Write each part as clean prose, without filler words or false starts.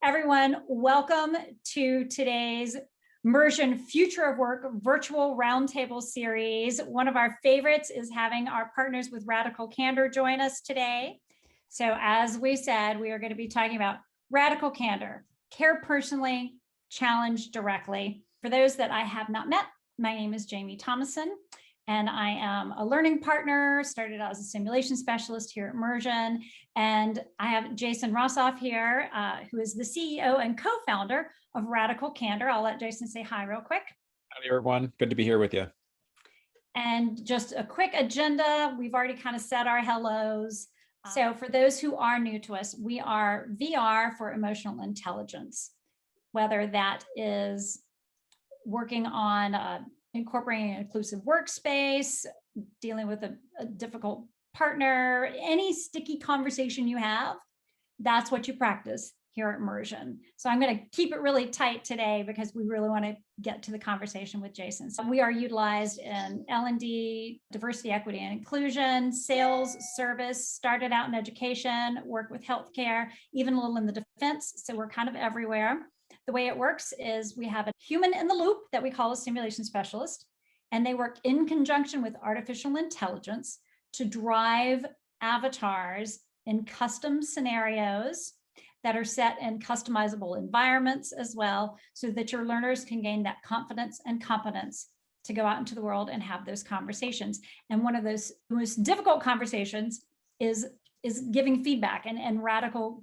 Everyone, welcome to today's Immersion Future of Work virtual roundtable series. One of our favorites is having our partners with Radical Candor join us today. So as we said, we are going to be talking about Radical Candor, care personally, challenge directly. For those that I have not met, my name is Jamie Thomason, and I am a learning partner, started out as a simulation specialist here at Immersion. And I have Jason Rosoff here, who is the CEO and co-founder of Radical Candor. I'll let Jason say hi real quick. Hi, everyone. Good to be here with you. And just a quick agenda. We've already kind of said our hellos. So for those who are new to us, we are VR for emotional intelligence, whether that is working on incorporating an inclusive workspace, dealing with a difficult partner, any sticky conversation you have, that's what you practice here at Immersion. So I'm going to keep it really tight today because we really want to get to the conversation with Jason. So we are utilized in L&D, diversity, equity, and inclusion, sales, service, started out in education, work with healthcare, even a little in the defense. So we're kind of everywhere. The way it works is we have a human in the loop that we call a simulation specialist, and they work in conjunction with artificial intelligence to drive avatars in custom scenarios that are set in customizable environments as well, so that your learners can gain that confidence and competence to go out into the world and have those conversations. And one of those most difficult conversations is giving feedback and radical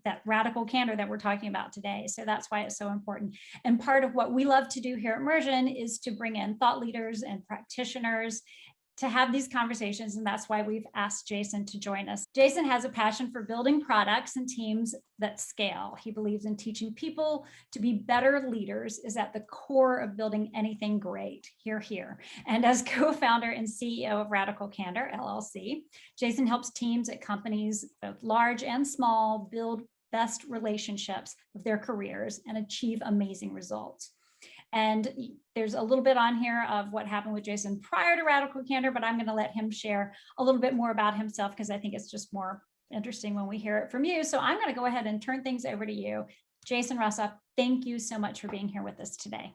candor that we're talking about today. So that's why it's so important. And part of what we love to do here at Immersion is to bring in thought leaders and practitioners to have these conversations. And that's why we've asked Jason to join us. Jason has a passion for building products and teams that scale. He believes in teaching people to be better leaders is at the core of building anything great. Hear, hear. And as co-founder and CEO of Radical Candor, LLC, Jason helps teams at companies, both large and small, build best relationships with their careers and achieve amazing results. And there's a little bit on here of what happened with Jason prior to Radical Candor, but I'm going to let him share a little bit more about himself because I think it's just more interesting when we hear it from you. So I'm going to go ahead and turn things over to you. Jason Rosoff, thank you so much for being here with us today.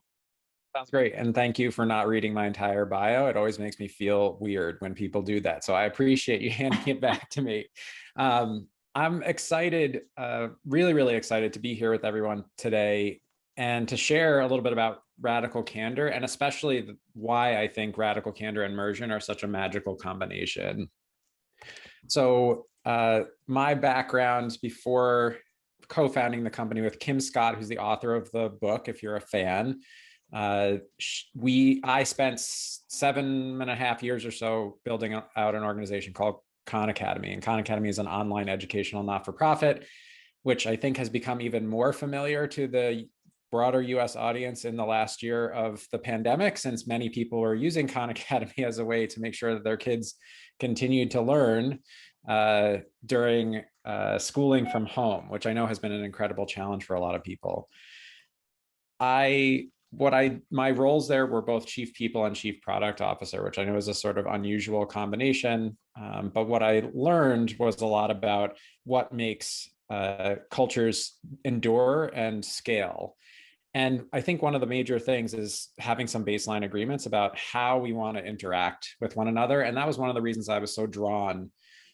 Sounds great. And thank you for not reading my entire bio. It always makes me feel weird when people do that. So I appreciate you handing it back to me. I'm excited, really, really excited to be here with everyone today and to share a little bit about Radical Candor, and especially why I think Radical Candor and Immersion are such a magical combination. So my background before co-founding the company with Kim Scott, who's the author of the book, if you're a fan, I spent 7.5 years or so building out an organization called Khan Academy. And Khan Academy is an online educational not-for-profit, which I think has become even more familiar to the broader US audience in the last year of the pandemic, since many people were using Khan Academy as a way to make sure that their kids continued to learn during schooling from home, which I know has been an incredible challenge for a lot of people. My roles there were both chief people and chief product officer, which I know is a sort of unusual combination. But what I learned was a lot about what makes cultures endure and scale. And I think one of the major things is having some baseline agreements about how we want to interact with one another. And that was one of the reasons I was so drawn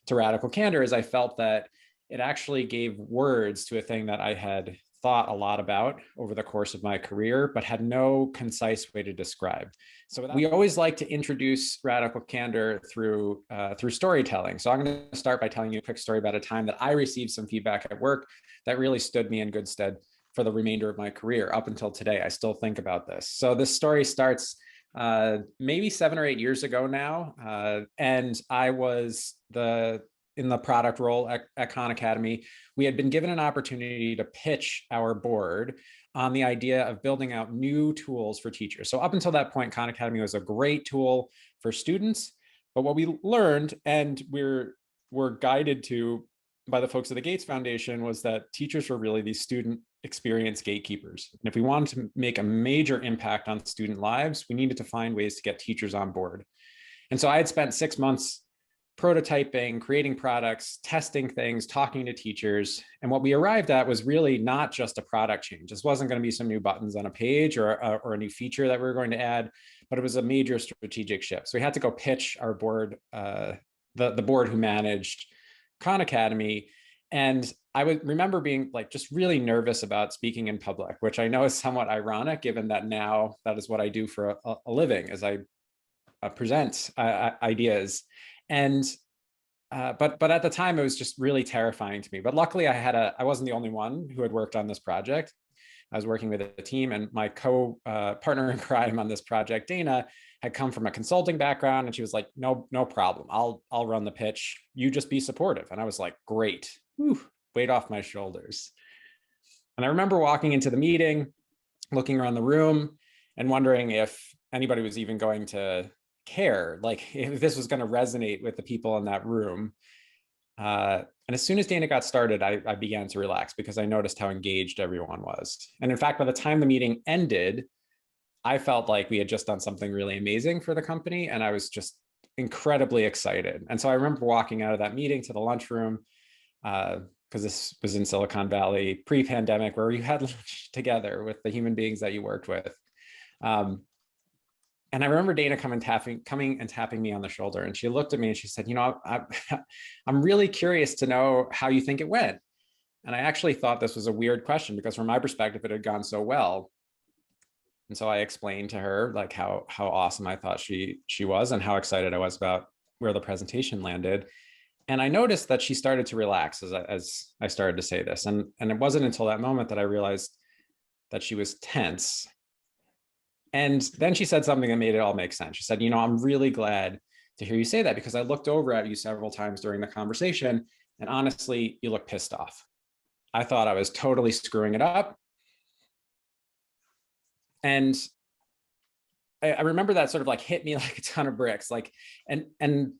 to Radical Candor, is I felt that it actually gave words to a thing that I had thought a lot about over the course of my career, but had no concise way to describe. So we always like to introduce Radical Candor through storytelling. So I'm going to start by telling you a quick story about a time that I received some feedback at work that really stood me in good stead for the remainder of my career. Up until today, I still think about this. So this story starts maybe 7 or 8 years ago now. And I was in the product role at Khan Academy. We had been given an opportunity to pitch our board on the idea of building out new tools for teachers. So up until that point, Khan Academy was a great tool for students. But what we learned, and we're guided to by the folks at the Gates Foundation, was that teachers were really these student experience gatekeepers. And if we wanted to make a major impact on student lives, we needed to find ways to get teachers on board. And so I had spent 6 months prototyping, creating products, testing things, talking to teachers. And what we arrived at was really not just a product change. This wasn't going to be some new buttons on a page or a new feature that we were going to add, but it was a major strategic shift. So we had to go pitch our board, the board who managed Khan Academy. And I would remember being like just really nervous about speaking in public, which I know is somewhat ironic, given that now that is what I do for a living, as I present ideas. And but at the time it was just really terrifying to me. But luckily I wasn't the only one who had worked on this project. I was working with a team, and my partner in crime on this project, Dana, had come from a consulting background, and she was like, no problem. I'll run the pitch. You just be supportive. And I was like, great. Whew, weight off my shoulders. And I remember walking into the meeting, looking around the room and wondering if anybody was even going to care, like if this was going to resonate with the people in that room. And as soon as Dana got started, I began to relax because I noticed how engaged everyone was. And in fact, by the time the meeting ended, I felt like we had just done something really amazing for the company, and I was just incredibly excited. And so I remember walking out of that meeting to the lunchroom, because this was in Silicon Valley pre-pandemic, where you had lunch together with the human beings that you worked with. And I remember Dana coming and tapping me on the shoulder, and she looked at me and she said, I'm really curious to know how you think it went. And I actually thought this was a weird question because from my perspective, it had gone so well. And so I explained to her like how awesome I thought she was and how excited I was about where the presentation landed. And I noticed that she started to relax as I started to say this. And it wasn't until that moment that I realized that she was tense. And then she said something that made it all make sense. She said, I'm really glad to hear you say that, because I looked over at you several times during the conversation, and honestly, you look pissed off. I thought I was totally screwing it up. And I remember that sort of like hit me like a ton of bricks. Like, and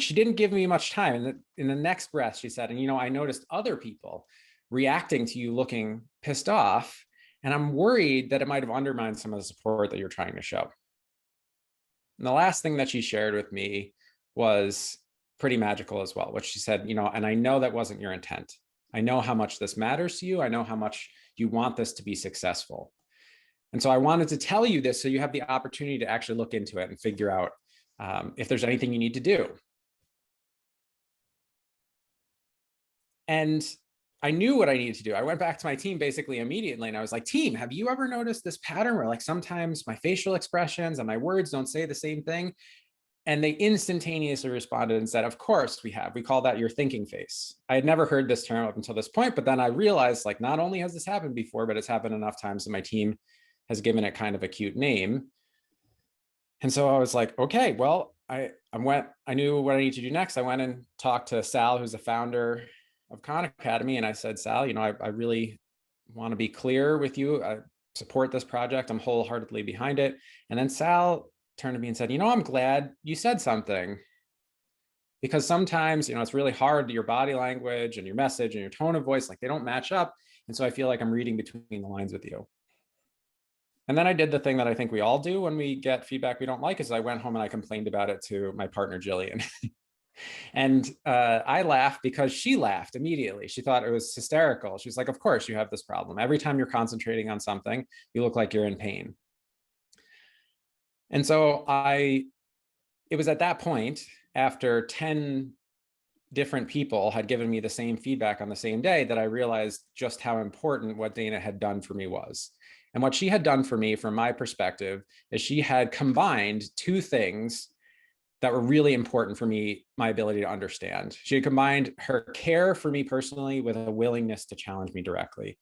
she didn't give me much time. And in the next breath, she said, and I noticed other people reacting to you looking pissed off. And I'm worried that it might have undermined some of the support that you're trying to show. And the last thing that she shared with me was pretty magical as well, which she said, and I know that wasn't your intent. I know how much this matters to you. I know how much you want this to be successful. And so I wanted to tell you this so you have the opportunity to actually look into it and figure out if there's anything you need to do. And I knew what I needed to do. I went back to my team basically immediately, and I was like, team, have you ever noticed this pattern where like sometimes my facial expressions and my words don't say the same thing? And they instantaneously responded and said, of course we have. We call that your thinking face. I had never heard this term up until this point, but then I realized like not only has this happened before, but it's happened enough times that my team has given it kind of a cute name. And so I was like, okay, well, I knew what I need to do next. I went and talked to Sal, who's the founder of Khan Academy. And I said, Sal, I really want to be clear with you. I support this project. I'm wholeheartedly behind it. And then Sal turned to me and said, I'm glad you said something, because sometimes, it's really hard, your body language and your message and your tone of voice, like they don't match up. And so I feel like I'm reading between the lines with you. And then I did the thing that I think we all do when we get feedback we don't like, is I went home and I complained about it to my partner, Jillian. And I laughed because she laughed immediately. She thought it was hysterical. She was like, of course you have this problem. Every time you're concentrating on something, you look like you're in pain. And so it was at that point, after 10 different people had given me the same feedback on the same day, that I realized just how important what Dana had done for me was. And what she had done for me, from my perspective, is she had combined two things that were really important for me, my ability to understand. She had combined her care for me personally with a willingness to challenge me directly.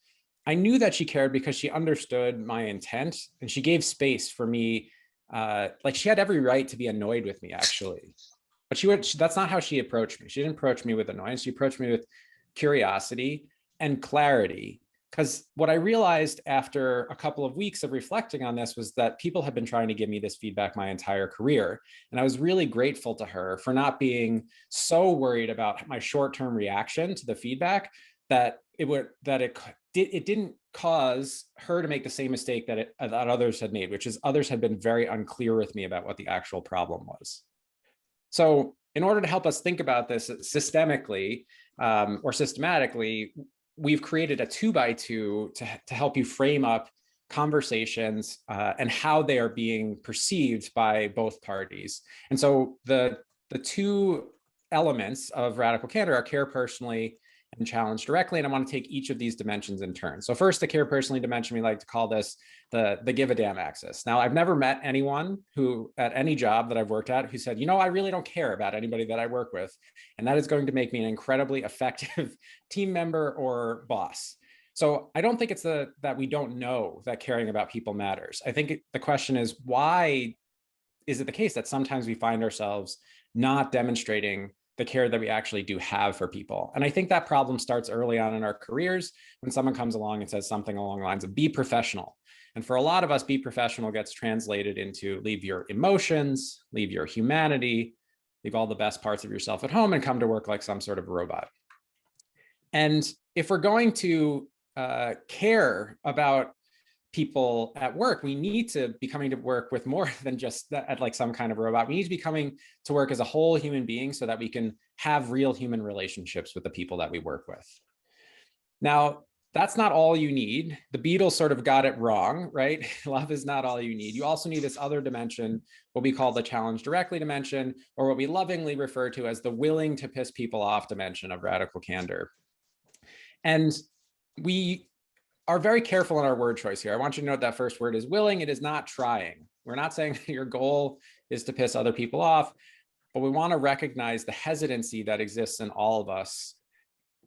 I knew that she cared because she understood my intent, and she gave space for me. Like she had every right to be annoyed with me, actually. But that's not how she approached me. She didn't approach me with annoyance. She approached me with curiosity and clarity. Because what I realized after a couple of weeks of reflecting on this was that people have been trying to give me this feedback my entire career. And I was really grateful to her for not being so worried about my short-term reaction to the feedback that it didn't cause her to make the same mistake that others had made, which is others had been very unclear with me about what the actual problem was. So in order to help us think about this systemically or systematically, we've created a 2x2 to help you frame up conversations and how they are being perceived by both parties. And so the two elements of radical candor are care personally and challenge directly. And I want to take each of these dimensions in turn. So first, the care personally dimension, we like to call this the give a damn axis. Now, I've never met anyone who at any job that I've worked at who said, you know, I really don't care about anybody that I work with. And that is going to make me an incredibly effective team member or boss. So I don't think it's that we don't know that caring about people matters. I think the question is, why is it the case that sometimes we find ourselves not demonstrating the care that we actually do have for people? And I think that problem starts early on in our careers when someone comes along and says something along the lines of be professional. And for a lot of us, be professional gets translated into leave your emotions, leave your humanity, leave all the best parts of yourself at home and come to work like some sort of robot. And if we're going to care about people at work, we need to be coming to work with more than just that, like some kind of robot. We need to be coming to work as a whole human being so that we can have real human relationships with the people that we work with. Now, that's not all you need. The Beatles sort of got it wrong, right? Love is not all you need. You also need this other dimension, what we call the challenge directly dimension, or what we lovingly refer to as the willing to piss people off dimension of radical candor. And we are very careful in our word choice here. I want you to note that first word is willing. It is not trying. We're not saying your goal is to piss other people off, but we want to recognize the hesitancy that exists in all of us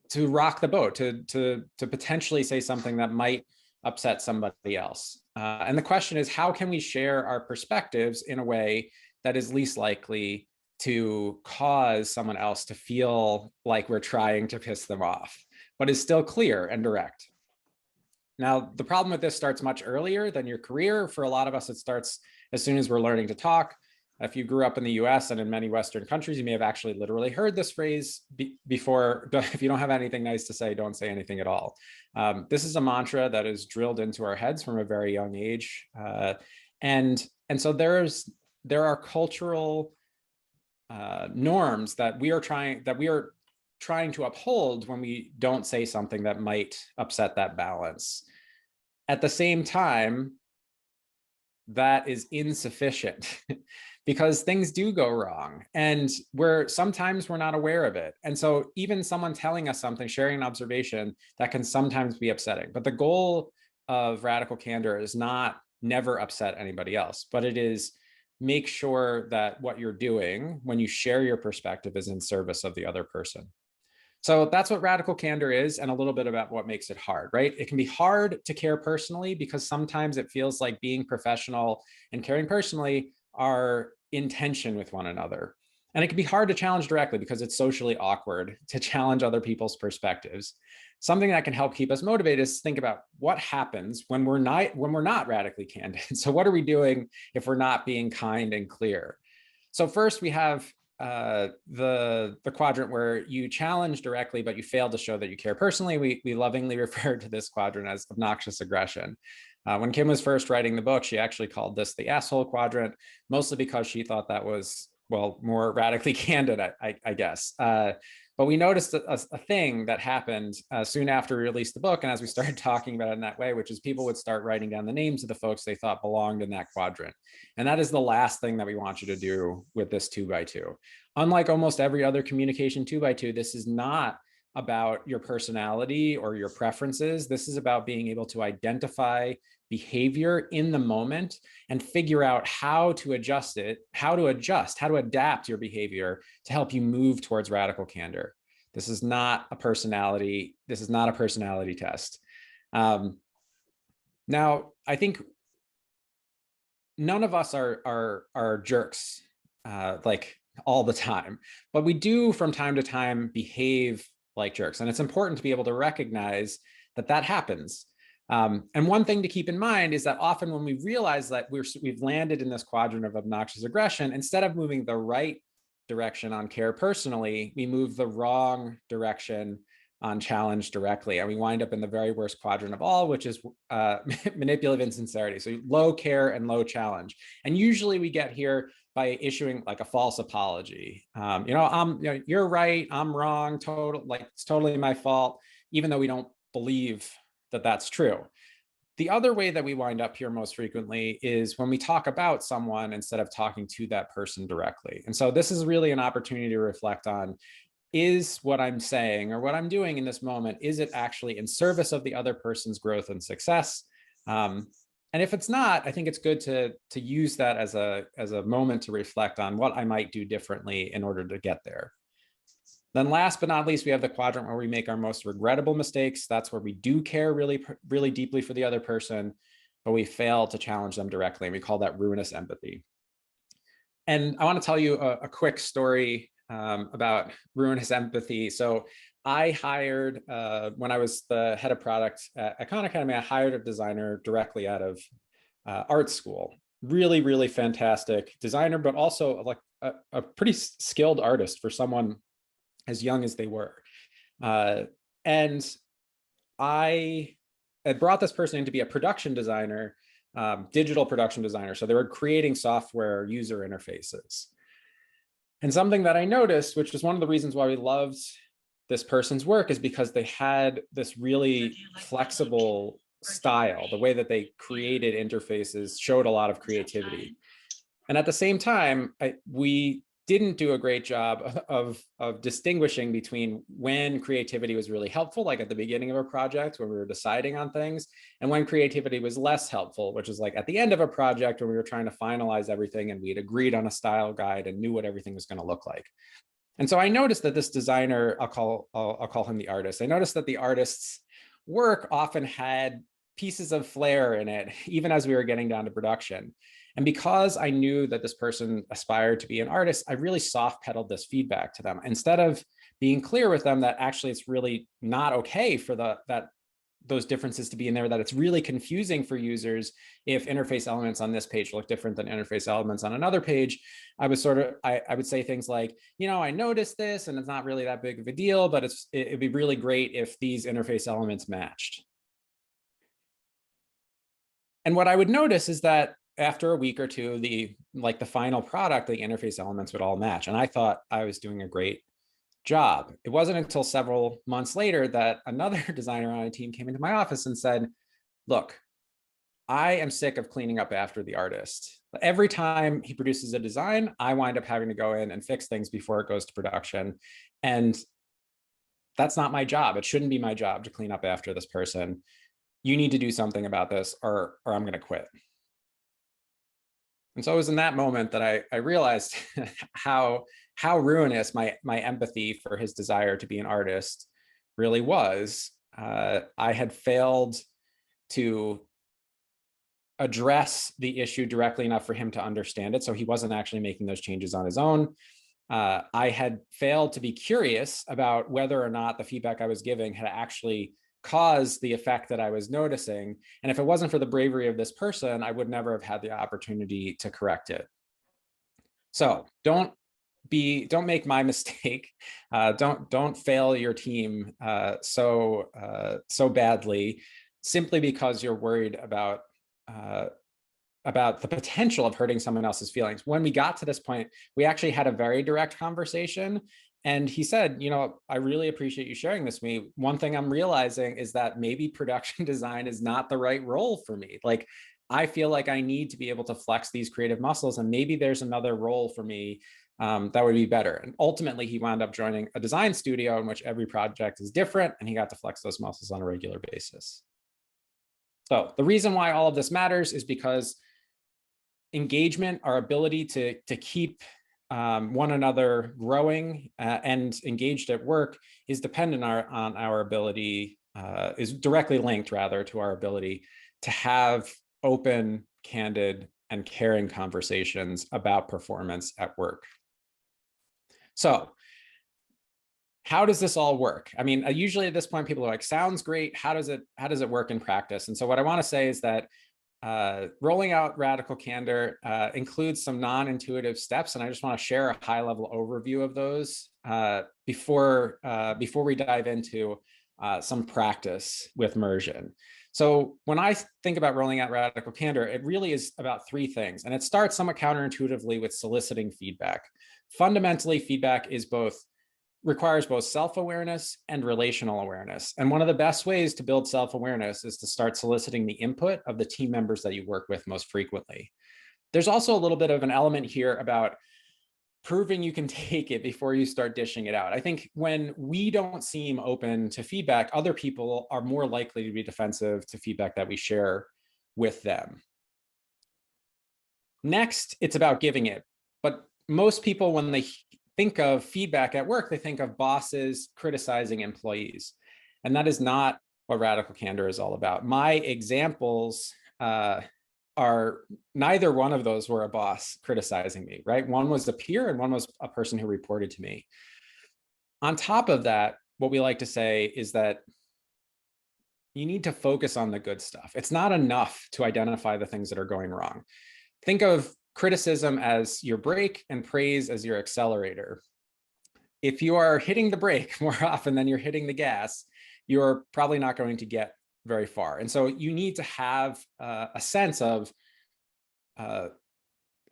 to rock the boat, to potentially say something that might upset somebody else. And the question is, how can we share our perspectives in a way that is least likely to cause someone else to feel like we're trying to piss them off, but is still clear and direct? Now, the problem with this starts much earlier than your career. For a lot of us, it starts as soon as we're learning to talk. If you grew up in the US and in many Western countries, you may have actually literally heard this phrase before. If you don't have anything nice to say, don't say anything at all. This is a mantra that is drilled into our heads from a very young age. And so there are cultural norms that we are trying to uphold when we don't say something that might upset that balance. At the same time, that is insufficient because things do go wrong and sometimes we're not aware of it. And so even someone telling us something, sharing an observation, that can sometimes be upsetting. But the goal of radical candor is not never upset anybody else, but it is make sure that what you're doing when you share your perspective is in service of the other person. So that's what radical candor is, and a little bit about what makes it hard, right? It can be hard to care personally because sometimes it feels like being professional and caring personally are in tension with one another. And it can be hard to challenge directly because it's socially awkward to challenge other people's perspectives. Something that can help keep us motivated is think about what happens when we're not radically candid. So what are we doing if we're not being kind and clear? So first we have the quadrant where you challenge directly, but you fail to show that you care personally. We lovingly refer to this quadrant as obnoxious aggression. When Kim was first writing the book, she actually called this the asshole quadrant, mostly because she thought that was, well, more radically candid, I guess. But we noticed a thing that happened soon after we released the book, and as we started talking about it in that way, which is people would start writing down the names of the folks they thought belonged in that quadrant. And that is the last thing that we want you to do with this 2x2. Unlike almost every other communication 2x2, this is not about your personality or your preferences. This is about being able to identify behavior in the moment and figure out how to adjust, how to adapt your behavior to help you move towards radical candor. This is not a personality test. Now, I think none of us are jerks like all the time, but we do from time to time behave like jerks. And it's important to be able to recognize that happens. And one thing to keep in mind is that often when we realize that we've landed in this quadrant of obnoxious aggression, instead of moving the right direction on care personally, we move the wrong direction on challenge directly. And we wind up in the very worst quadrant of all, which is manipulative insincerity. So low care and low challenge. And usually we get here by issuing like a false apology. You're right, I'm wrong, it's totally my fault, even though we don't believe that that's true. The other way that we wind up here most frequently is when we talk about someone instead of talking to that person directly. And so this is really an opportunity to reflect on, is what I'm saying or what I'm doing in this moment, is it actually in service of the other person's growth and success? And if it's not, I think it's good to use that as a moment to reflect on what I might do differently in order to get there. Then last but not least, we have the quadrant where we make our most regrettable mistakes. That's where we do care really, really deeply for the other person, but we fail to challenge them directly. And we call that ruinous empathy. And I want to tell you a quick story about ruinous empathy. So I hired, when I was the head of product at Khan Academy, I hired a designer directly out of art school. Really, really fantastic designer, but also like a pretty skilled artist for someone as young as they were. And I had brought this person in to be a production designer, digital production designer. So they were creating software user interfaces. And something that I noticed, which was one of the reasons why we loved this person's work, is because they had this really flexible style. The way that they created interfaces showed a lot of creativity. And at the same time, we didn't do a great job of distinguishing between when creativity was really helpful, like at the beginning of a project when we were deciding on things, and when creativity was less helpful, which is like at the end of a project when we were trying to finalize everything and we'd agreed on a style guide and knew what everything was going to look like. And so I noticed that this designer, I'll call him the artist. I noticed that the artist's work often had pieces of flair in it, even as we were getting down to production. And because I knew that this person aspired to be an artist, I really soft pedaled this feedback to them. Instead of being clear with them that actually it's really not okay for those differences to be in there, that it's really confusing for users if interface elements on this page look different than interface elements on another page, I would say things like, I noticed this and it's not really that big of a deal, but it'd be really great if these interface elements matched. And what I would notice is that after a week or two, the final product, the interface elements would all match. And I thought I was doing a great job. It wasn't until several months later that another designer on a team came into my office and said, look, I am sick of cleaning up after the artist. Every time he produces a design, I wind up having to go in and fix things before it goes to production. And that's not my job. It shouldn't be my job to clean up after this person. You need to do something about this or I'm going to quit. And so it was in that moment that I realized how ruinous my empathy for his desire to be an artist really was. I had failed to address the issue directly enough for him to understand it. So he wasn't actually making those changes on his own. I had failed to be curious about whether or not the feedback I was giving had actually caused the effect that I was noticing. And if it wasn't for the bravery of this person, I would never have had the opportunity to correct it. So don't make my mistake. Don't fail your team so badly simply because you're worried about the potential of hurting someone else's feelings. When we got to this point, we actually had a very direct conversation. And he said, I really appreciate you sharing this with me. One thing I'm realizing is that maybe production design is not the right role for me. Like, I feel like I need to be able to flex these creative muscles, and maybe there's another role for me that would be better. And ultimately, he wound up joining a design studio in which every project is different, and he got to flex those muscles on a regular basis. So the reason why all of this matters is because engagement, our ability to keep one another growing and engaged at work, is dependent on our ability, is directly linked rather to our ability to have open, candid, and caring conversations about performance at work. So how does this all work? I mean, usually at this point, people are like, sounds great. How does it work in practice? And so what I want to say is that rolling out Radical Candor includes some non-intuitive steps, and I just want to share a high-level overview of those before we dive into some practice with immersion. So when I think about rolling out Radical Candor, it really is about three things. And it starts somewhat counterintuitively with soliciting feedback. Fundamentally, feedback requires both self-awareness and relational awareness. And one of the best ways to build self-awareness is to start soliciting the input of the team members that you work with most frequently. There's also a little bit of an element here about proving you can take it before you start dishing it out. I think when we don't seem open to feedback, other people are more likely to be defensive to feedback that we share with them. Next, it's about giving it. But most people, when they think of feedback at work, they think of bosses criticizing employees. And that is not what Radical Candor is all about. My examples are neither one of those were a boss criticizing me, right? One was a peer and one was a person who reported to me. On top of that, what we like to say is that you need to focus on the good stuff. It's not enough to identify the things that are going wrong. Think of criticism as your brake and praise as your accelerator. If you are hitting the brake more often than you're hitting the gas, you're probably not going to get very far. And so you need to have a sense of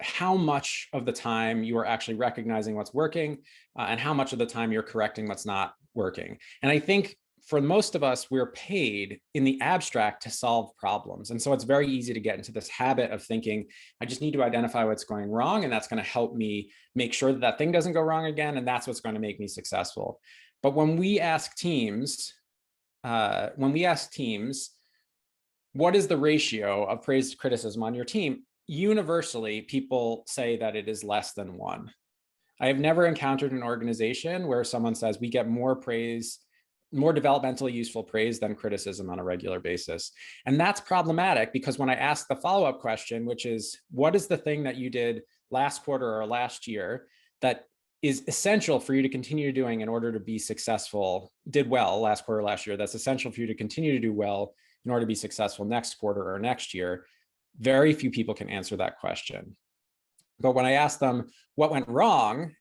how much of the time you are actually recognizing what's working and how much of the time you're correcting what's not working. And I think for most of us, we're paid in the abstract to solve problems. And so it's very easy to get into this habit of thinking, I just need to identify what's going wrong, and that's going to help me make sure that that thing doesn't go wrong again, and that's what's going to make me successful. But when we ask teams, what is the ratio of praise to criticism on your team? Universally, people say that it is less than 1. I have never encountered an organization where someone says we get more praise, more developmentally useful praise than criticism on a regular basis. And that's problematic because when I ask the follow-up question, which is, what is the thing that you did last quarter or last year that is essential for you to continue doing in order to be successful, did well last quarter, last year, that's essential for you to continue to do well in order to be successful next quarter or next year, very few people can answer that question. But when I ask them what went wrong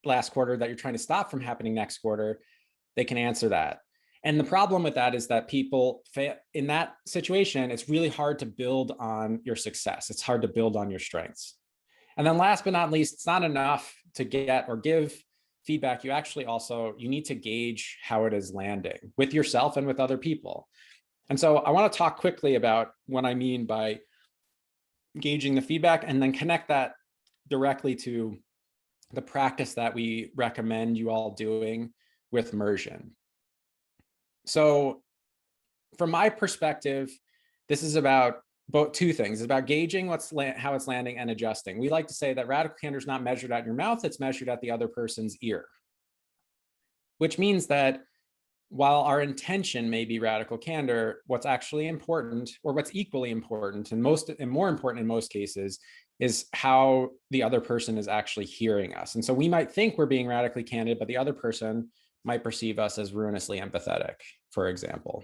last quarter that you're trying to stop from happening next quarter, they can answer that. And the problem with that is that people in that situation, it's really hard to build on your success. It's hard to build on your strengths. And then last but not least, it's not enough to get or give feedback. You need to gauge how it is landing with yourself and with other people. And so I want to talk quickly about what I mean by gauging the feedback and then connect that directly to the practice that we recommend you all doing with immersion. So from my perspective, this is about both two things. It's about gauging how it's landing and adjusting. We like to say that Radical Candor is not measured at your mouth, it's measured at the other person's ear, which means that while our intention may be Radical Candor, what's actually important, or what's equally important and more important in most cases, is how the other person is actually hearing us. And so we might think we're being radically candid, but the other person might perceive us as ruinously empathetic, for example.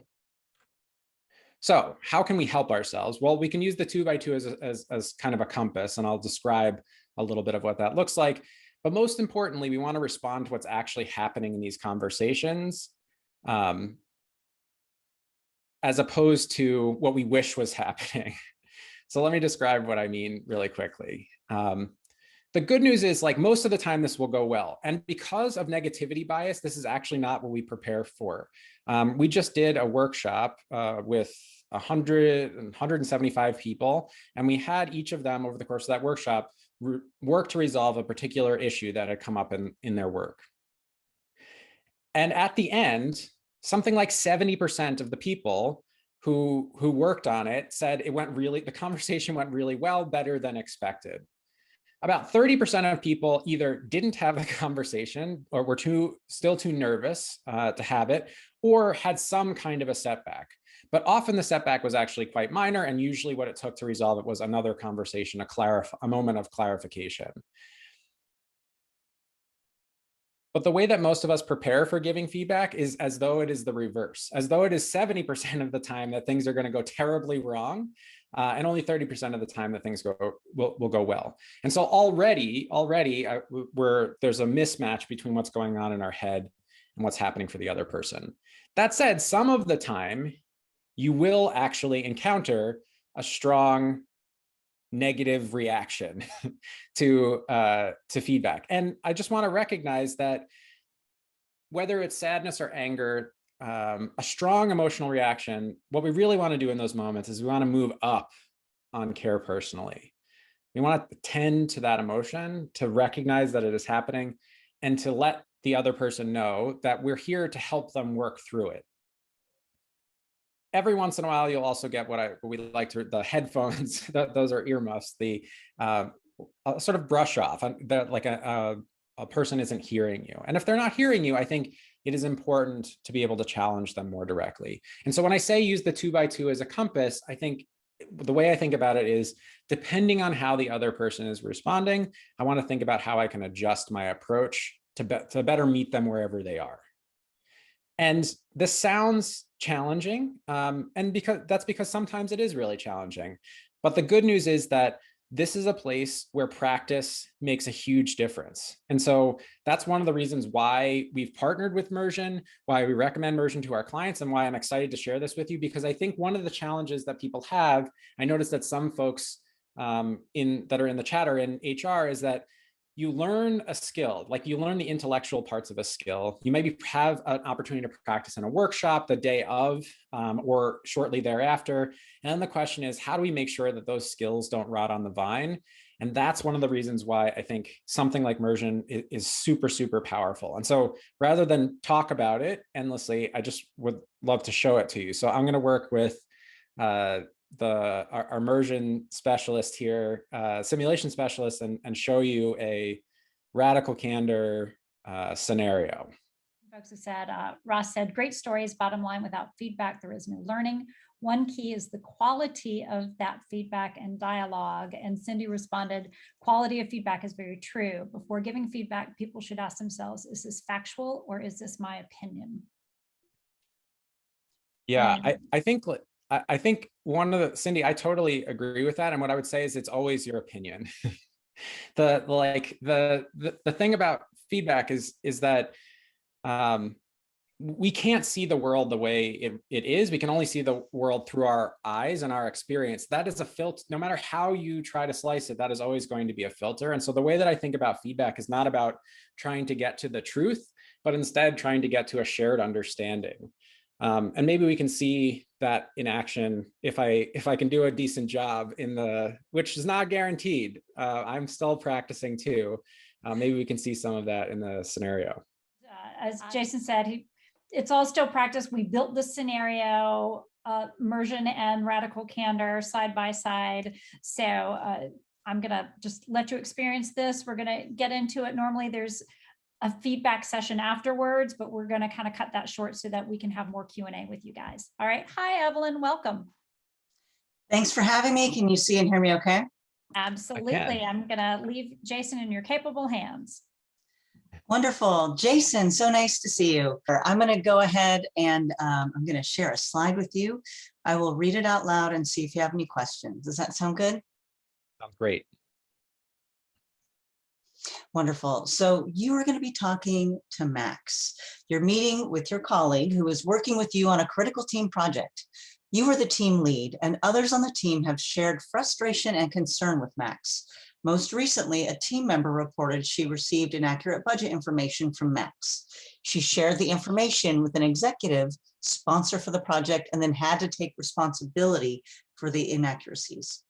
So how can we help ourselves? Well, we can use the 2x2 as kind of a compass, and I'll describe a little bit of what that looks like. But most importantly, we want to respond to what's actually happening in these conversations, as opposed to what we wish was happening. So let me describe what I mean really quickly. The good news is, like, most of the time this will go well. And because of negativity bias, this is actually not what we prepare for. We just did a workshop with 175 people, and we had each of them over the course of that workshop work to resolve a particular issue that had come up in their work. And at the end, something like 70% of the people who worked on it said the conversation went really well, better than expected. About 30% of people either didn't have the conversation or were still too nervous to have it, or had some kind of a setback. But often the setback was actually quite minor, and usually what it took to resolve it was another conversation, a moment of clarification. But the way that most of us prepare for giving feedback is as though it is the reverse, as though it is 70% of the time that things are going to go terribly wrong, and only 30% of the time that things will go well. And so already there's a mismatch between what's going on in our head and what's happening for the other person. That said, some of the time you will actually encounter a strong negative reaction to feedback. And I just want to recognize that whether it's sadness or anger, a strong emotional reaction, what we really want to do in those moments is we want to move up on care personally. We want to tend to that emotion, to recognize that it is happening, and to let the other person know that we're here to help them work through it. Every once in a while, you'll also get what we like to, the headphones, those are earmuffs, the sort of brush off, that like a person isn't hearing you. And if they're not hearing you, I think it is important to be able to challenge them more directly. And so when I say use the 2x2 as a compass, I think the way I think about it is, depending on how the other person is responding, I want to think about how I can adjust my approach to better meet them wherever they are. And this sounds challenging, and because sometimes it is really challenging. But the good news is that this is a place where practice makes a huge difference. And so that's one of the reasons why we've partnered with Mersion, why we recommend Mersion to our clients, and why I'm excited to share this with you, because I think one of the challenges that people have, I noticed that some folks that are in the chat or in HR, is that you learn a skill, like you learn the intellectual parts of a skill. You maybe have an opportunity to practice in a workshop the day of or shortly thereafter. And then the question is, how do we make sure that those skills don't rot on the vine? And that's one of the reasons why I think something like Mersion is super, super powerful. And so rather than talk about it endlessly, I just would love to show it to you. So I'm going to work with our Mersion specialist here, simulation specialist, and show you a Radical Candor scenario. Folks have said, Ross said, great stories, bottom line, without feedback, there is no learning. One key is the quality of that feedback and dialogue. And Cindy responded, quality of feedback is very true. Before giving feedback, people should ask themselves, is this factual or is this my opinion? Yeah, I think one of the, Cindy, I totally agree with that. And what I would say is it's always your opinion. The thing about feedback is that we can't see the world the way it is. We can only see the world through our eyes and our experience. That is a filter. No matter how you try to slice it, that is always going to be a filter. And so the way that I think about feedback is not about trying to get to the truth, but instead trying to get to a shared understanding. And maybe we can see that in action if I can do a decent job which is not guaranteed. I'm still practicing too. Maybe we can see some of that in the scenario. As Jason said, it's all still practice. We built the scenario, Mersion and Radical Candor side by side. So I'm gonna just let you experience this. We're gonna get into it. Normally there's a feedback session afterwards, but we're going to kind of cut that short so that we can have more Q&A with you guys. All right. Hi, Evelyn. Welcome. Thanks for having me. Can you see and hear me okay? Absolutely. I'm going to leave Jason in your capable hands. Wonderful. Jason, so nice to see you. I'm going to go ahead and I'm going to share a slide with you. I will read it out loud and see if you have any questions. Does that sound good? Sounds great. Wonderful. So you are going to be talking to Max. You're meeting with your colleague who is working with you on a critical team project. You are the team lead, and others on the team have shared frustration and concern with Max. Most recently, a team member reported she received inaccurate budget information from Max. She shared the information with an executive sponsor for the project and then had to take responsibility for the inaccuracies.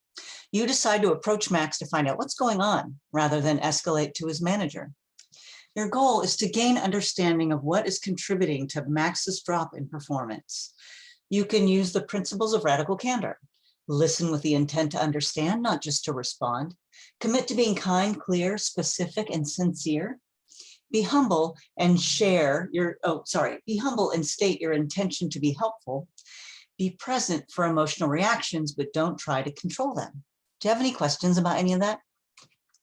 You decide to approach Max to find out what's going on rather than escalate to his manager. Your goal is to gain understanding of what is contributing to Max's drop in performance. You can use the principles of radical candor. Listen with the intent to understand, not just to respond. Commit to being kind, clear, specific, and sincere. Be humble and be humble and state your intention to be helpful. Be present for emotional reactions, but don't try to control them. Do you have any questions about any of that?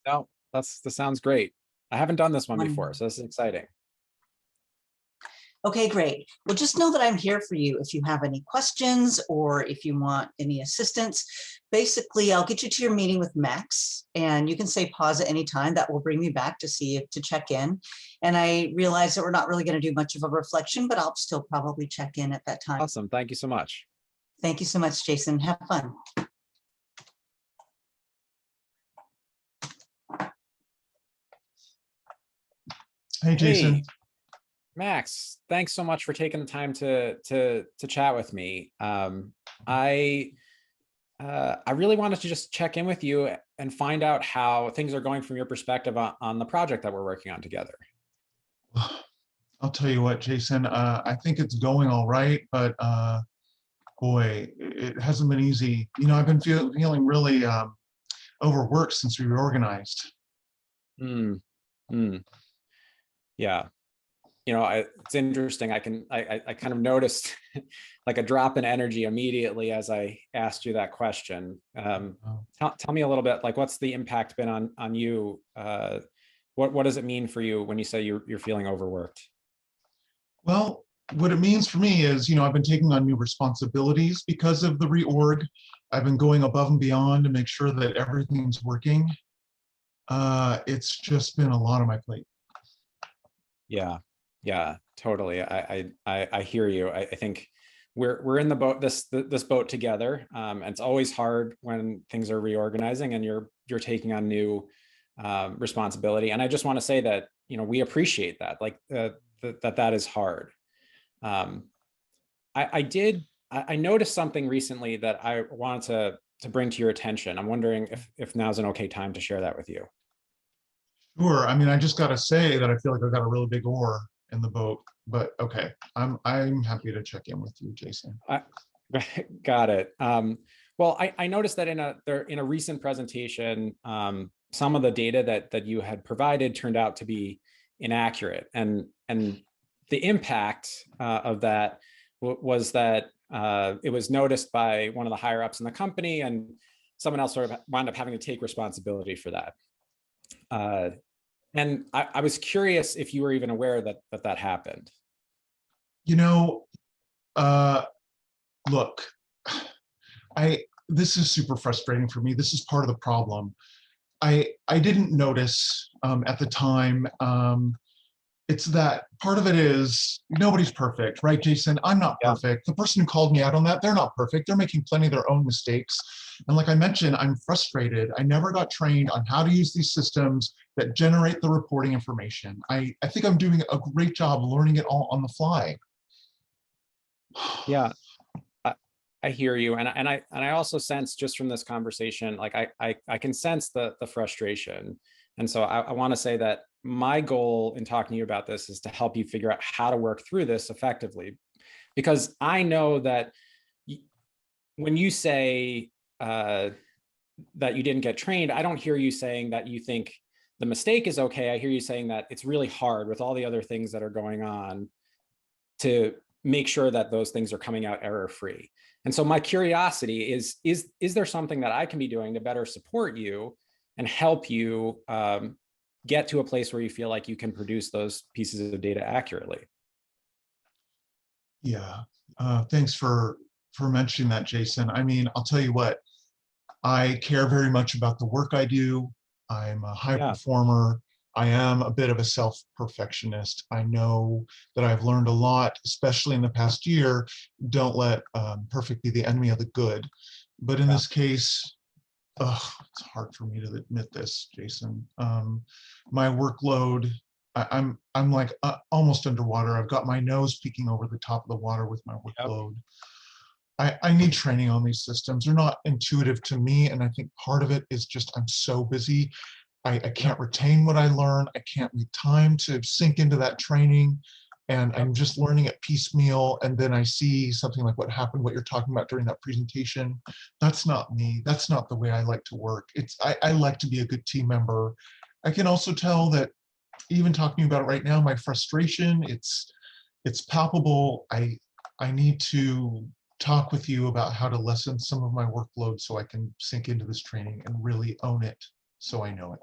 No, that sounds great. I haven't done this one before, so this is exciting. Okay, great. Well, just know that I'm here for you if you have any questions or if you want any assistance. Basically, I'll get you to your meeting with Max, and you can say pause at any time. That will bring me back to see if to check in. And I realize that we're not really going to do much of a reflection, but I'll still probably check in at that time. Awesome. Thank you so much. Thank you so much, Jason. Have fun. Hey, Jason. Hey, Max, thanks so much for taking the time to chat with me. I really wanted to just check in with you and find out how things are going from your perspective on the project that we're working on together. I'll tell you what, Jason, I think it's going all right, but boy, it hasn't been easy. You know, I've been feeling really overworked since we reorganized. Yeah. You know, it's interesting. I kind of noticed like a drop in energy immediately as I asked you that question. Tell me a little bit, like, what's the impact been on you? What does it mean for you when you say you're feeling overworked? Well, what it means for me is, you know, I've been taking on new responsibilities because of the reorg. I've been going above and beyond to make sure that everything's working. It's just been a lot on my plate. Yeah, totally. I hear you. I think we're in the boat, this boat together. And it's always hard when things are reorganizing and you're taking on new responsibility. And I just want to say that, you know, we appreciate that, like that is hard. I noticed something recently that I wanted to bring to your attention. I'm wondering if now's an okay time to share that with you. Sure. I mean, I just got to say that I feel like I've got a really big oar in the boat, but okay. I'm happy to check in with you, Jason. Got it. Well, I noticed that in a recent presentation, some of the data that you had provided turned out to be inaccurate, and the impact of that was that it was noticed by one of the higher ups in the company, and someone else sort of wound up having to take responsibility for that. And I was curious if you were even aware that happened. You know, look, this is super frustrating for me. This is part of the problem. I didn't notice at the time. It's that part of it is nobody's perfect, right, Jason? I'm not perfect. The person who called me out on that, they're not perfect. They're making plenty of their own mistakes. And like I mentioned, I'm frustrated. I never got trained on how to use these systems that generate the reporting information. I think I'm doing a great job learning it all on the fly. Yeah, I hear you. And I also sense just from this conversation, like I can sense the frustration. And so I want to say that my goal in talking to you about this is to help you figure out how to work through this effectively, because I know that when you say that you didn't get trained, I don't hear you saying that you think the mistake is okay. I hear you saying that it's really hard with all the other things that are going on to make sure that those things are coming out error-free. And so my curiosity is there something that I can be doing to better support you and help you get to a place where you feel like you can produce those pieces of data accurately? Yeah, thanks for mentioning that, Jason. I mean, I'll tell you what, I care very much about the work I do. I'm a high performer. I am a bit of a self-perfectionist. I know that I've learned a lot, especially in the past year. Don't let perfect be the enemy of the good. But in this case, it's hard for me to admit this, Jason. My workload, I'm like almost underwater. I've got my nose peeking over the top of the water with my workload. I need training on these systems. They're not intuitive to me, and I think part of it is just I'm so busy. I can't retain what I learn. I can't make time to sink into that training, and I'm just learning it piecemeal. And then I see something like what happened, what you're talking about during that presentation. That's not me. That's not the way I like to work. I like to be a good team member. I can also tell that even talking about it right now, my frustration, it's palpable. I need to talk with you about how to lessen some of my workload so I can sink into this training and really own it so I know it.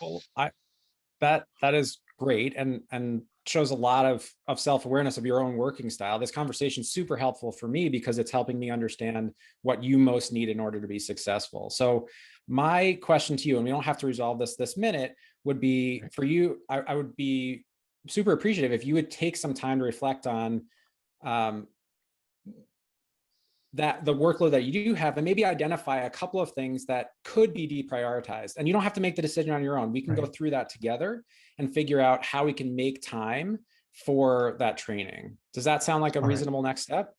Well, that is great. And shows a lot of self-awareness of your own working style. This conversation is super helpful for me because it's helping me understand what you most need in order to be successful. So my question to you, and we don't have to resolve this minute, would be for you, I would be super appreciative if you would take some time to reflect on that the workload that you do have, and maybe identify a couple of things that could be deprioritized. And you don't have to make the decision on your own. We can go through that together and figure out how we can make time for that training. Does that sound like a reasonable next step?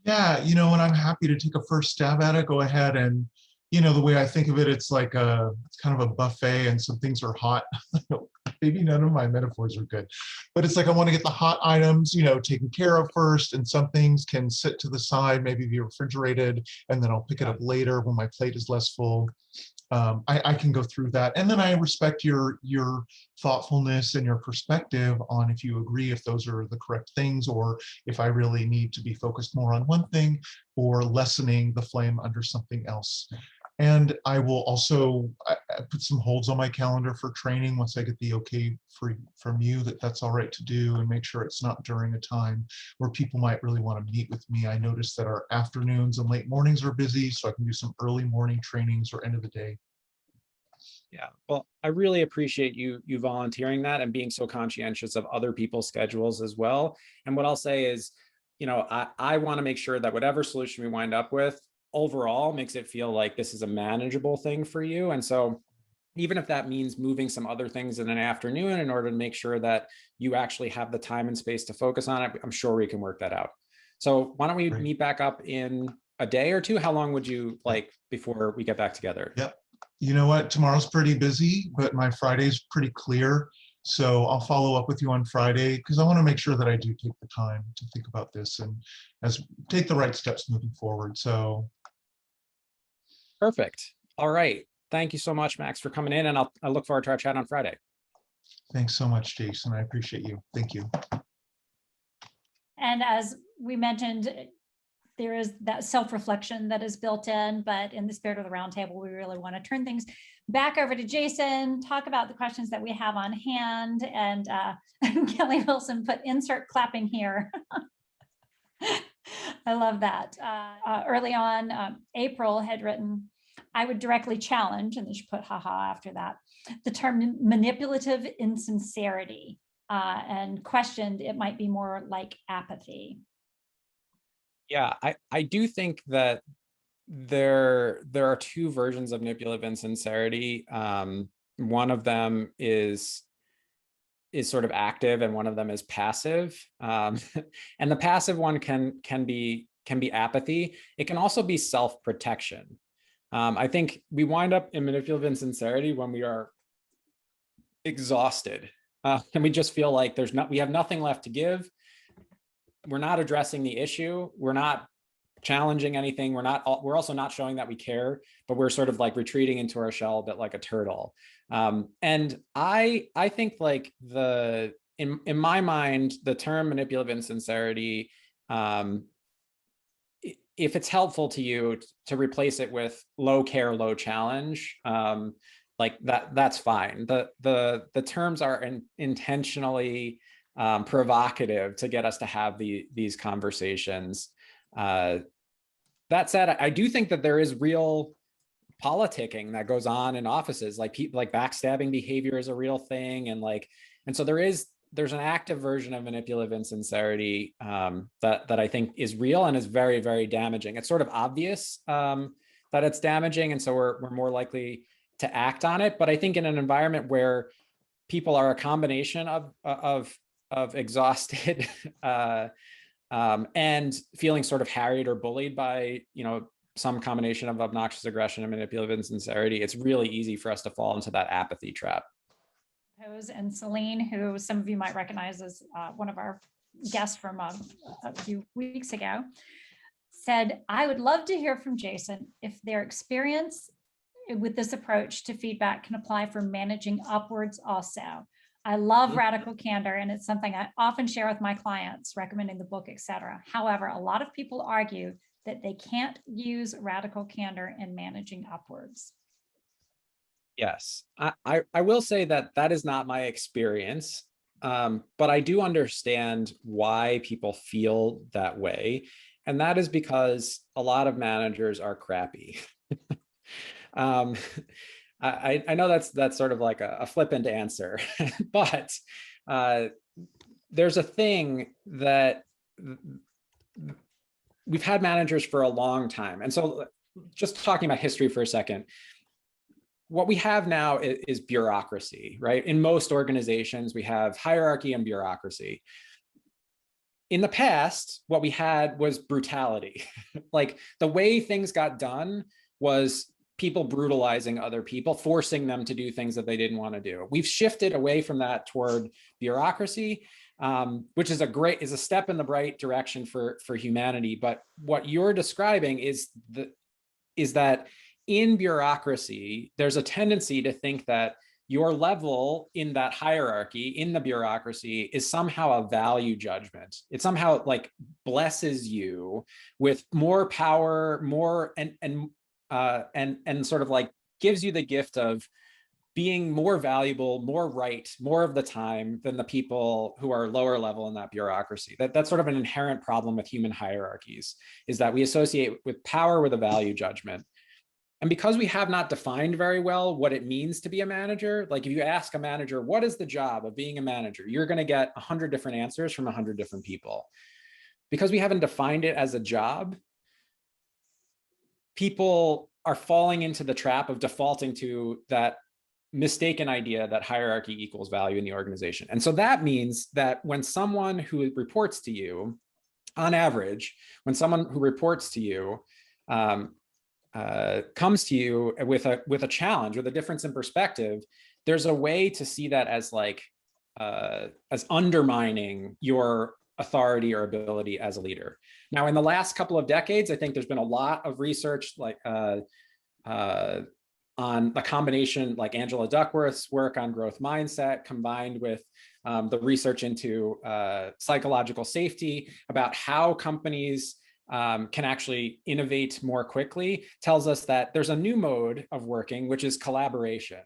Yeah, you know, and I'm happy to take a first stab at it. Go ahead. And, you know, the way I think of it, it's like it's kind of a buffet, and some things are hot. Maybe none of my metaphors are good, but it's like I want to get the hot items, you know, taken care of first, and some things can sit to the side, maybe be refrigerated, and then I'll pick it up later when my plate is less full. I can go through that, and then I respect your thoughtfulness and your perspective on if you agree if those are the correct things, or if I really need to be focused more on one thing or lessening the flame under something else. And I will also I put some holds on my calendar for training once I get the okay from you that that's all right to do, and make sure it's not during a time where people might really want to meet with me. I notice that our afternoons and late mornings are busy, so I can do some early morning trainings or end of the day. Yeah, well, I really appreciate you volunteering that and being so conscientious of other people's schedules as well. And what I'll say is, you know, I want to make sure that whatever solution we wind up with overall makes it feel like this is a manageable thing for you. And so even if that means moving some other things in an afternoon in order to make sure that you actually have the time and space to focus on it, I'm sure we can work that out. So why don't we meet back up in a day or two? How long would you like before we get back together? Yep. You know what? Tomorrow's pretty busy, but my Friday's pretty clear. So I'll follow up with you on Friday, because I want to make sure that I do take the time to think about this and take the right steps moving forward. So. Perfect. All right. Thank you so much, Max, for coming in, and I look forward to our chat on Friday. Thanks so much, Jason. I appreciate you. Thank you. And as we mentioned, there is that self-reflection that is built in, but in the spirit of the roundtable, we really want to turn things back over to Jason, talk about the questions that we have on hand, and Kelly Wilson put insert clapping here. I love that. Early on, April had written, I would directly challenge, and then she put haha after that, the term manipulative insincerity, and questioned it might be more like apathy. Yeah, I do think that there are two versions of manipulative insincerity. One of them is sort of active, and one of them is passive. And the passive one can be apathy. It can also be self-protection. I think we wind up in manipulative insincerity when we are exhausted, and we just feel like we have nothing left to give. We're not addressing the issue. We're not challenging anything. We're also not showing that we care, but we're sort of like retreating into our shell a bit like a turtle. And I think like in my mind, the term manipulative insincerity, if it's helpful to you to replace it with low care, low challenge, like that's fine. The terms are intentionally provocative to get us to have these conversations. That said, I do think that there is real politicking that goes on in offices, like people, like backstabbing behavior is a real thing, and so there's an active version of manipulative insincerity that I think is real and is very, very damaging. It's sort of obvious that it's damaging, and so we're more likely to act on it. But I think in an environment where people are a combination of exhausted and feeling sort of harried or bullied by, some combination of obnoxious aggression and manipulative insincerity, it's really easy for us to fall into that apathy trap. And Celine, who some of you might recognize as one of our guests from a few weeks ago, said, I would love to hear from Jason if their experience with this approach to feedback can apply for managing upwards also. I love Radical Candor, and it's something I often share with my clients, recommending the book, etc. However, a lot of people argue that they can't use Radical Candor in managing upwards. Yes, I will say that is not my experience. but I do understand why people feel that way. And that is because a lot of managers are crappy. I know that's sort of like a flippant answer, but there's a thing that we've had managers for a long time. And so just talking about history for a second, what we have now is bureaucracy, right? In most organizations, we have hierarchy and bureaucracy. In the past, what we had was brutality. Like the way things got done was people brutalizing other people, forcing them to do things that they didn't want to do. We've shifted away from that toward bureaucracy, which is a step in the right direction for humanity. But what you're describing is that in bureaucracy, there's a tendency to think that your level in that hierarchy, in the bureaucracy, is somehow a value judgment. It somehow like blesses you with more power, more and sort of like gives you the gift of being more valuable, more right, more of the time than the people who are lower level in that bureaucracy. That's sort of an inherent problem with human hierarchies, is that we associate with power with a value judgment. And because we have not defined very well what it means to be a manager, like if you ask a manager, what is the job of being a manager? You're going to get 100 different answers from 100 different people. Because we haven't defined it as a job, people are falling into the trap of defaulting to that mistaken idea that hierarchy equals value in the organization. And so that means that when someone who reports to you, on average, when someone who reports to you comes to you with a challenge, with a difference in perspective, there's a way to see that as like as undermining your authority or ability as a leader. Now, in the last couple of decades, I think there's been a lot of research like on the combination, like Angela Duckworth's work on growth mindset, combined with the research into psychological safety, about how companies can actually innovate more quickly, tells us that there's a new mode of working, which is collaboration.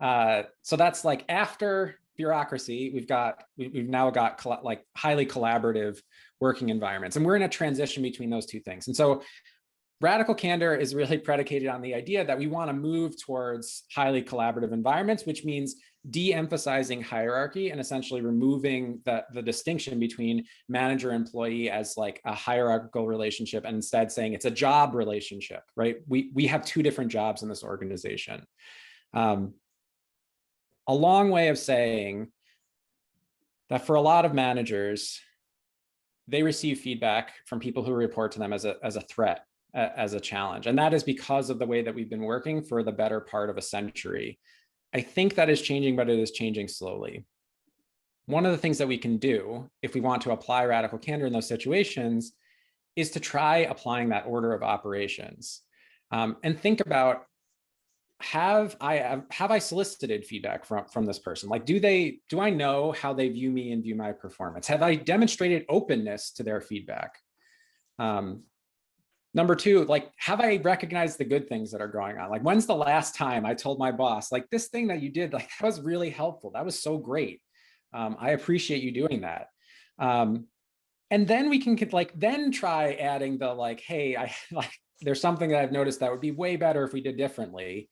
So that's like after bureaucracy, we've now got like highly collaborative working environments, and we're in a transition between those two things. And so Radical Candor is really predicated on the idea that we want to move towards highly collaborative environments, which means de-emphasizing hierarchy and essentially removing the distinction between manager-employee as like a hierarchical relationship, and instead saying it's a job relationship, right? We have two different jobs in this organization. A long way of saying that for a lot of managers, they receive feedback from people who report to them as a threat, as a challenge. And that is because of the way that we've been working for the better part of a century. I think that is changing, but it is changing slowly. One of the things that we can do if we want to apply Radical Candor in those situations is to try applying that order of operations, and think about, have I solicited feedback from this person? Like, do I know how they view me and view my performance? Have I demonstrated openness to their feedback? Number two, like, have I recognized the good things that are going on? Like, when's the last time I told my boss, like, this thing that you did, like, that was really helpful. That was so great. I appreciate you doing that. And then we can then try adding the like, hey, there's something that I've noticed that would be way better if we did differently.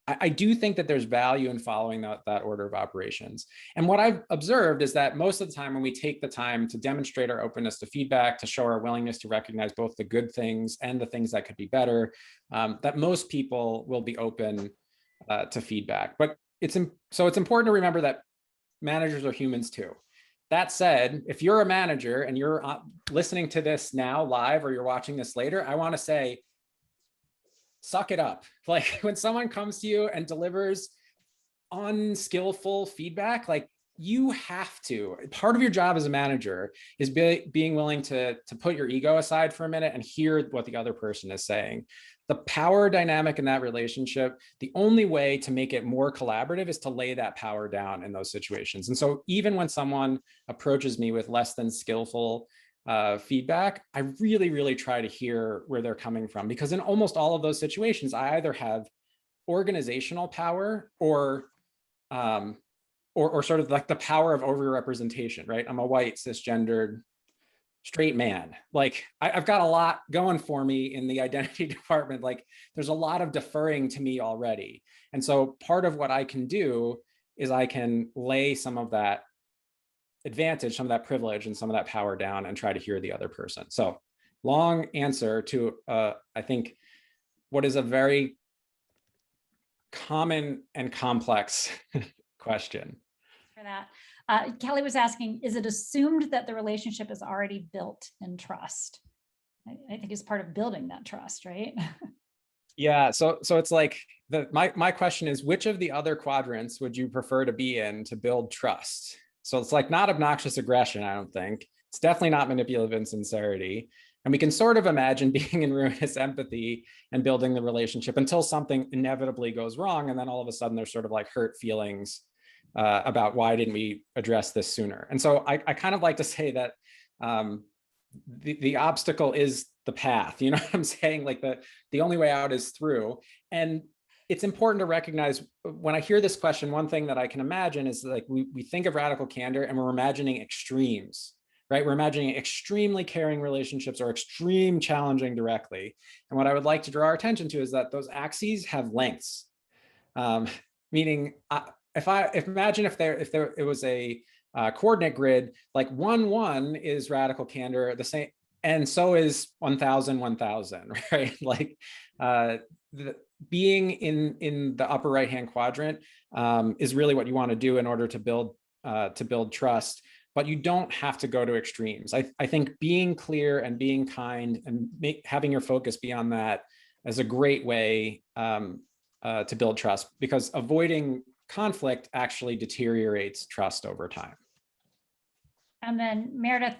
I do think that there's value in following that order of operations. And what I've observed is that most of the time when we take the time to demonstrate our openness to feedback, to show our willingness to recognize both the good things and the things that could be better, that most people will be open to feedback. But it's important to remember that managers are humans too. That said, if you're a manager and you're listening to this now live, or you're watching this later, I want to say, suck it up. Like, when someone comes to you and delivers unskillful feedback, like, you have to, part of your job as a manager is being willing to put your ego aside for a minute and hear what the other person is saying. The power dynamic in that relationship, the only way to make it more collaborative is to lay that power down in those situations. And so even when someone approaches me with less than skillful feedback, I really, really try to hear where they're coming from, because in almost all of those situations, I either have organizational power or or sort of like the power of overrepresentation, right? I'm a white cisgendered straight man. Like I've got a lot going for me in the identity department. Like there's a lot of deferring to me already. And so part of what I can do is I can lay some of that advantage, some of that privilege and some of that power down and try to hear the other person. So long answer to, I think, what is a very common and complex question. For that. Kelly was asking, is it assumed that the relationship is already built in trust? I think it's part of building that trust, right? Yeah, so it's like my question is, which of the other quadrants would you prefer to be in to build trust? So it's like not obnoxious aggression, I don't think. It's definitely not manipulative insincerity. And we can sort of imagine being in ruinous empathy and building the relationship until something inevitably goes wrong. And then all of a sudden there's sort of like hurt feelings about why didn't we address this sooner? And so I kind of like to say that the obstacle is the path. You know what I'm saying? Like the only way out is through. And it's important to recognize when I hear this question, one thing that I can imagine is like we think of radical candor and we're imagining extremes, right? We're imagining extremely caring relationships or extreme challenging directly. And what I would like to draw our attention to is that those axes have lengths, meaning imagine if it was a coordinate grid, like 1, 1 is radical candor, the same, and so is 1,000, 1,000, right? Like being in the upper right-hand quadrant is really what you want to do in order to build trust. But you don't have to go to extremes. I think being clear and being kind and having your focus be on that is a great way to build trust, because avoiding conflict actually deteriorates trust over time. And then Meredith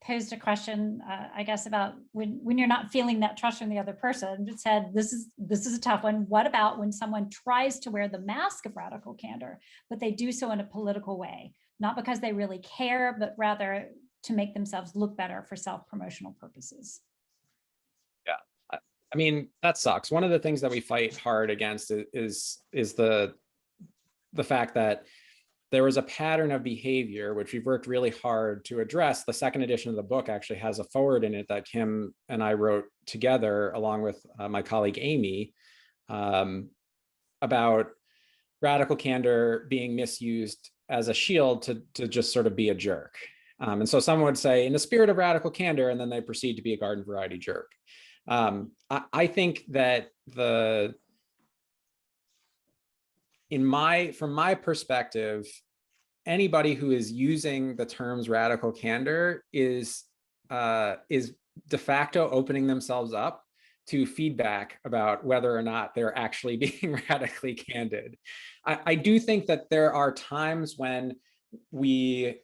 posed a question, I guess, about when you're not feeling that trust from the other person. It said, this is a tough one. What about when someone tries to wear the mask of radical candor, but they do so in a political way, not because they really care, but rather to make themselves look better for self-promotional purposes? Yeah, I mean, that sucks. One of the things that we fight hard against is the fact that there was a pattern of behavior, which we've worked really hard to address. The second edition of the book actually has a foreword in it that Kim and I wrote together along with my colleague Amy, about radical candor being misused as a shield to just sort of be a jerk. And so someone would say, in the spirit of radical candor, and then they proceed to be a garden variety jerk. I think that from my perspective, anybody who is using the terms radical candor is de facto opening themselves up to feedback about whether or not they're actually being radically candid. I do think that there are times when we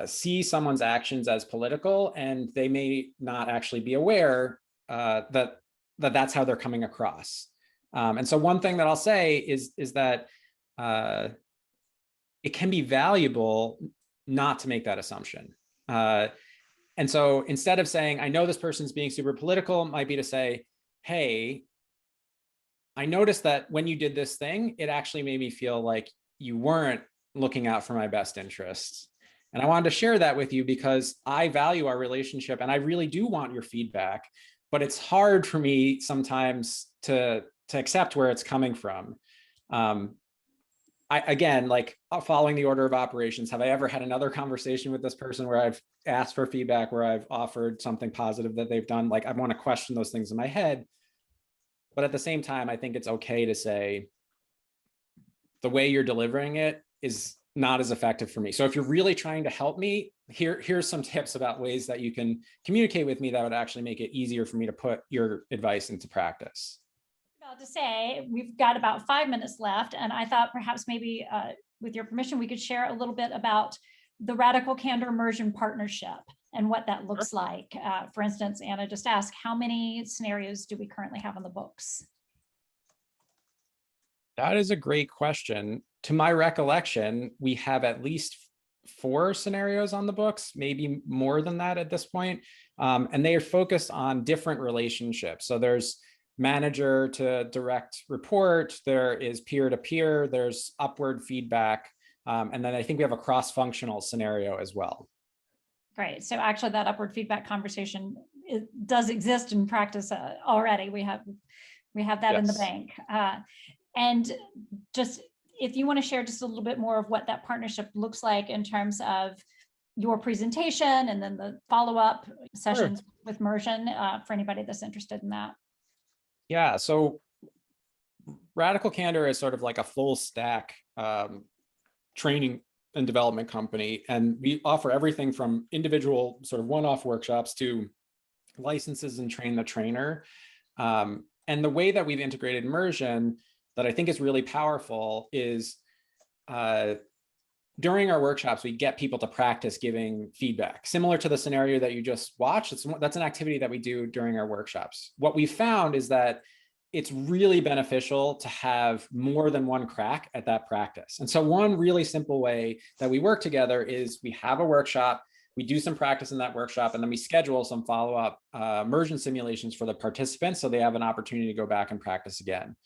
see someone's actions as political and they may not actually be aware that that's how they're coming across. And so one thing that I'll say is that it can be valuable not to make that assumption. And so instead of saying, I know this person's being super political, might be to say, hey, I noticed that when you did this thing, it actually made me feel like you weren't looking out for my best interests. And I wanted to share that with you because I value our relationship and I really do want your feedback, but it's hard for me sometimes to accept where it's coming from. Again, like following the order of operations, have I ever had another conversation with this person where I've asked for feedback, where I've offered something positive that they've done? Like I want to question those things in my head. But at the same time, I think it's okay to say the way you're delivering it is not as effective for me. So if you're really trying to help me, here's some tips about ways that you can communicate with me that would actually make it easier for me to put your advice into practice. About to say, we've got about 5 minutes left, and I thought perhaps maybe with your permission, we could share a little bit about the Radical Candor Immersion Partnership and what that looks like. For instance, Anna just asked, how many scenarios do we currently have on the books? That is a great question. To my recollection, we have at least 4 scenarios on the books, maybe more than that at this point. And they are focused on different relationships. So there's manager to direct report, there is peer-to-peer, there's upward feedback, And then I think we have a cross-functional scenario as well. Great. So actually that upward feedback conversation, it does exist in practice already. We have that in the bank. And just if you want to share just a little bit more of what that partnership looks like in terms of your presentation and then the follow-up sessions with immersion for anybody that's interested in that. Yeah, so Radical Candor is sort of like a full stack training and development company. And we offer everything from individual sort of one-off workshops to licenses and train the trainer. And the way that we've integrated immersion that I think is really powerful is during our workshops, we get people to practice giving feedback. Similar to the scenario that you just watched, that's an activity that we do during our workshops. What we found is that it's really beneficial to have more than one crack at that practice. And so one really simple way that we work together is we have a workshop, we do some practice in that workshop, and then we schedule some follow-up immersion simulations for the participants so they have an opportunity to go back and practice again.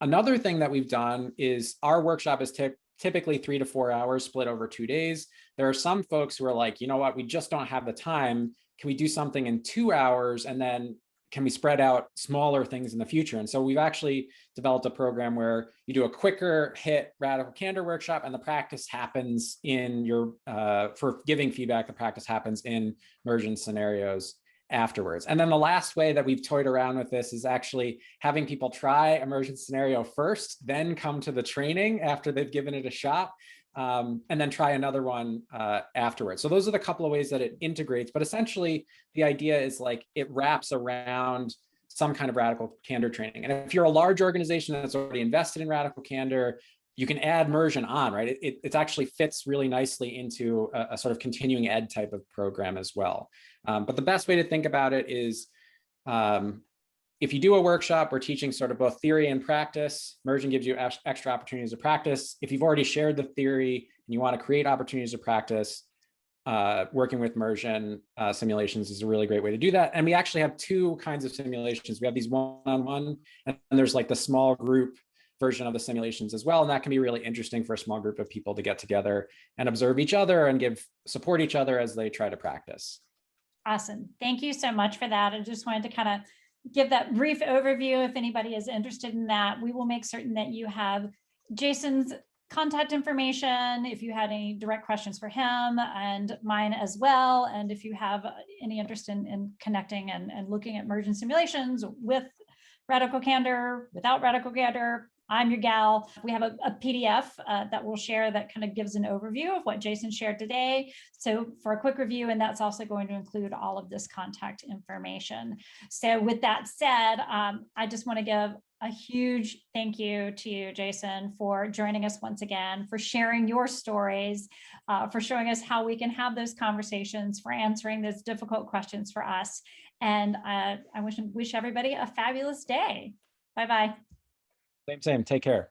Another thing that we've done is our workshop is typically 3 to 4 hours split over 2 days. There are some folks who are like, you know what, we just don't have the time. Can we do something in 2 hours? And then can we spread out smaller things in the future? And so we've actually developed a program where you do a quicker hit Radical Candor workshop and the practice happens in your, for giving feedback, the practice happens in immersion scenarios afterwards. And then the last way that we've toyed around with this is actually having people try immersion scenario first, then come to the training after they've given it a shot, and then try another one afterwards. So those are the couple of ways that it integrates, but essentially the idea is like it wraps around some kind of Radical Candor training. And if you're a large organization that's already invested in Radical Candor, you can add immersion on, right? It actually fits really nicely into a sort of continuing ed type of program as well. But the best way to think about it is if you do a workshop, we're teaching sort of both theory and practice. Immersion gives you extra opportunities to practice. If you've already shared the theory and you want to create opportunities to practice, working with immersion simulations is a really great way to do that. And we actually have 2 kinds of simulations. We have these one-on-one, and there's like the small group version of the simulations as well. And that can be really interesting for a small group of people to get together and observe each other and support each other as they try to practice. Awesome. Thank you so much for that. I just wanted to kind of give that brief overview. If anybody is interested in that, we will make certain that you have Jason's contact information if you had any direct questions for him, and mine as well. And if you have any interest in connecting and looking at immersion simulations with Radical Candor, without Radical Candor, I'm your gal. We have a PDF that we'll share that kind of gives an overview of what Jason shared today. So for a quick review, and that's also going to include all of this contact information. So with that said, I just want to give a huge thank you to you, Jason, for joining us once again, for sharing your stories, for showing us how we can have those conversations, for answering those difficult questions for us. And I wish everybody a fabulous day. Bye-bye. Same. Take care.